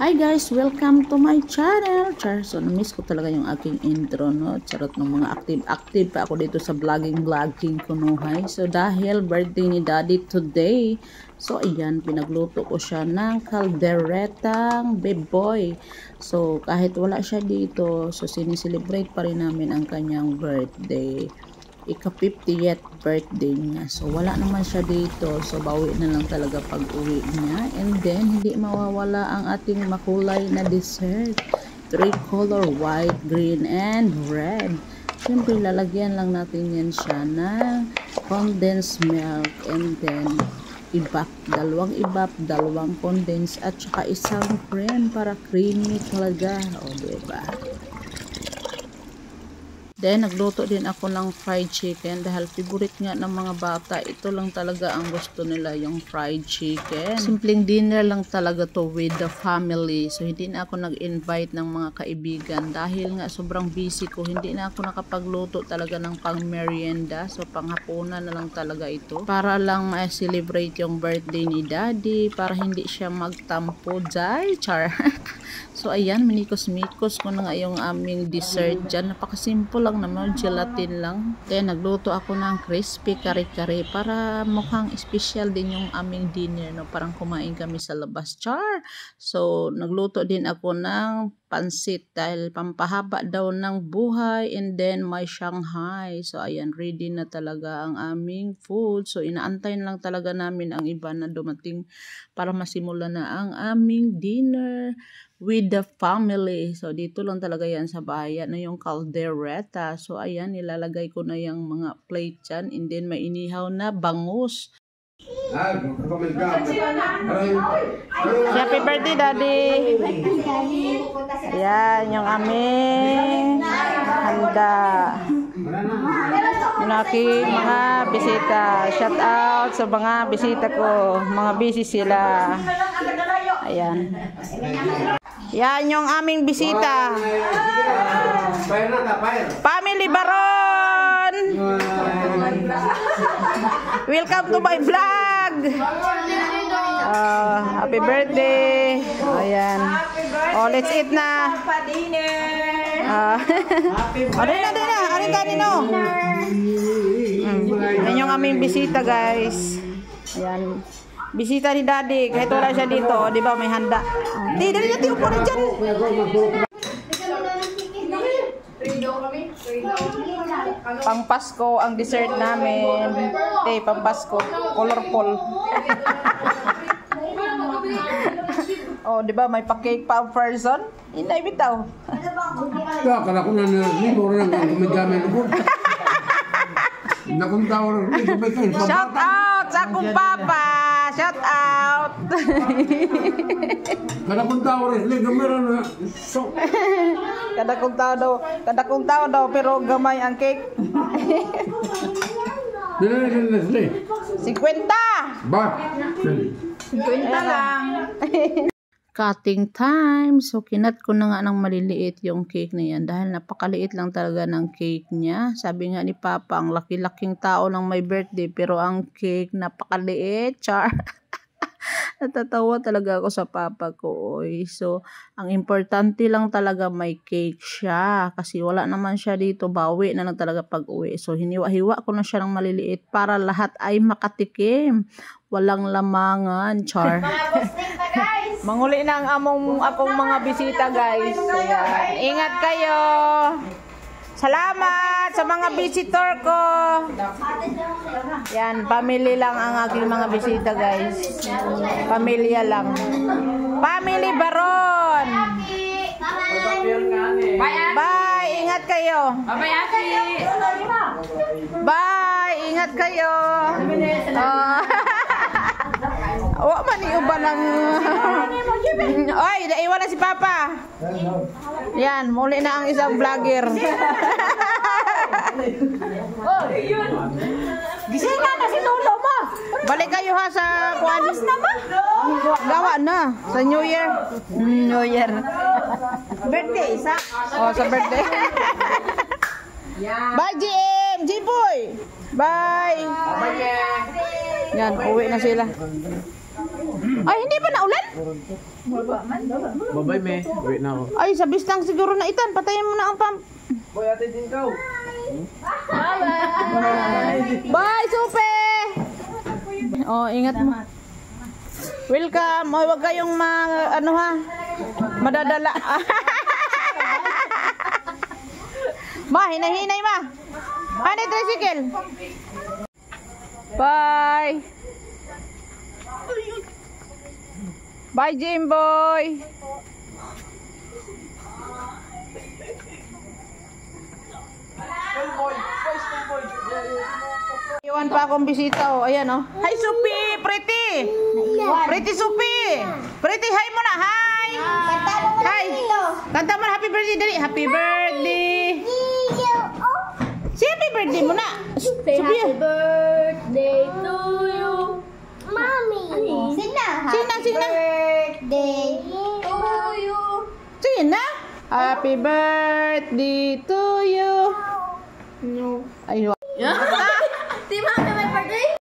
Hi guys! Welcome to my channel! So, na-miss ko talaga yung aking intro, no? Charot ng mga active pa ako dito sa vlogging ko, no? Hi. So, dahil birthday ni Daddy today, so, ayan, pinagluto ko siya ng kalderetang beboy. So, kahit wala siya dito, so, sinicelebrate pa rin namin ang kanyang birthday. Ika-50th birthday niya. So, wala naman siya dito. So, bawi na lang talaga pag-uwi niya. And then, hindi mawawala ang ating makulay na dessert. 3 color, white, green, and red. Siyempre, lalagyan lang natin yan siya ng condensed milk. And then, dalawang condensed at saka isang cream para creamy talaga. O, diba? Then, nagluto din ako ng fried chicken dahil favorite nga ng mga bata. Ito lang talaga ang gusto nila, yung fried chicken. Simpleng dinner lang talaga to with the family. So, hindi na ako nag-invite ng mga kaibigan dahil nga sobrang busy ko. Hindi na ako nakapagluto talaga ng pang-merienda. So, panghapunan na lang talaga ito. Para lang ma-celebrate yung birthday ni Daddy. Para hindi siya magtampo. Char! So, ayan, minikos-mikos ko na nga yung aming dessert dyan. Napakasimple lang naman, gelatin lang. Then, nagluto ako ng crispy kare-kare para mukhang special din yung aming dinner, no? Parang kumain kami sa labas. Char! So, nagluto din ako ng pansit dahil pampahaba daw ng buhay, and then may Shanghai. So, ayan, ready na talaga ang aming food. So, inaantayin lang talaga namin ang iba na dumating para masimula na ang aming dinner with the family. So, dito lang talaga yan sa bahay. Yan na yung caldereta. So, ayan, nilalagay ko na yung mga plate dyan. And then, may inihaw na bangus. Happy birthday, Daddy! Ayan, yung aming handa. Yung aking mga bisita. Shout out sa mga bisita ko. Mga busy sila. Ayan. Yan yung aming bisita. Family Baron! Welcome to my vlog! Happy birthday! Ayan. Oh, let's eat na! Ayan na! Ayan kanino! Yan yung aming bisita, guys. Ayan. Bisita ni Daddy, kahit wala siya dito, di ba may handa. Di, dali natin upo na dyan. Pang Pasko ang dessert namin. Pang Pasko, colorful. Oh, di ba may pa-cake pa ang person? Hindi bitaw. Kala ko na libo lang ang gumagamit ko. Shout out sa akong papa. Shout out. Kada kong tao rin, meron na. Kada kong tao daw, pero gamay ang cake. Nilalagyan na sila 50! Ba? 50 lang. Cutting time. So, kinat ko na nga ng maliliit yung cake na yan dahil napakaliit lang talaga ng cake niya. Sabi nga ni Papa, ang laki-laking tao ng may birthday pero ang cake napakaliit. Char! Natatawa talaga ako sa papa ko. Oy. So, ang importante lang talaga may cake siya. Kasi wala naman siya dito. Bawi na lang talaga pag-uwi. So, hiniwa-hiwa ko na siya ng maliliit para lahat ay makatikim. Walang lamangan. Char. Manguli na ang akong mga bisita, guys. Ayan. Ingat kayo. Salamat sa mga visitor ko. Yan, family lang ang aking mga bisita, guys. Pamilya lang. Family Baron. Bye, ingat kayo. Bye, ingat kayo. Wa man iuban ng Oy, naiwan na si Papa. Yan, muli na ang isang vlogger. Oh, yun. Gising na si Lolo mo. Balik kayo ha sa kuan. Gawa na sa New Year. New Year. Birthday sa. Oh, sa birthday. Bye, GM. G-boy. Bye. Yan, uwi na sila. Ay, hindi ba naulan? Babay, me. Wait na ako. Ay, sabis lang siguro na itan. Patayin mo na ang pump. Boy, ate din ka. Bye, Supe! Oh, ingat mo. Welcome. Oh, wag kayong ano ha, madadala. Ma, hinay-hinay ma. Hanay tricycle. Bye. Bye, Jimboy. Iwan pa akong bisita, oh. Ayan, oh. Hi, Supi! Pretty! Pretty Supi! Pretty, hi mo na! Hi! Hi! Kanta mo na, happy birthday, dali! Happy birthday! Si happy birthday mo na! Happy birthday to you, Mommy. Sina. Sina, sina! Birthday to you. Sina! Happy birthday to you! No. Ayun. Di ba may birthday?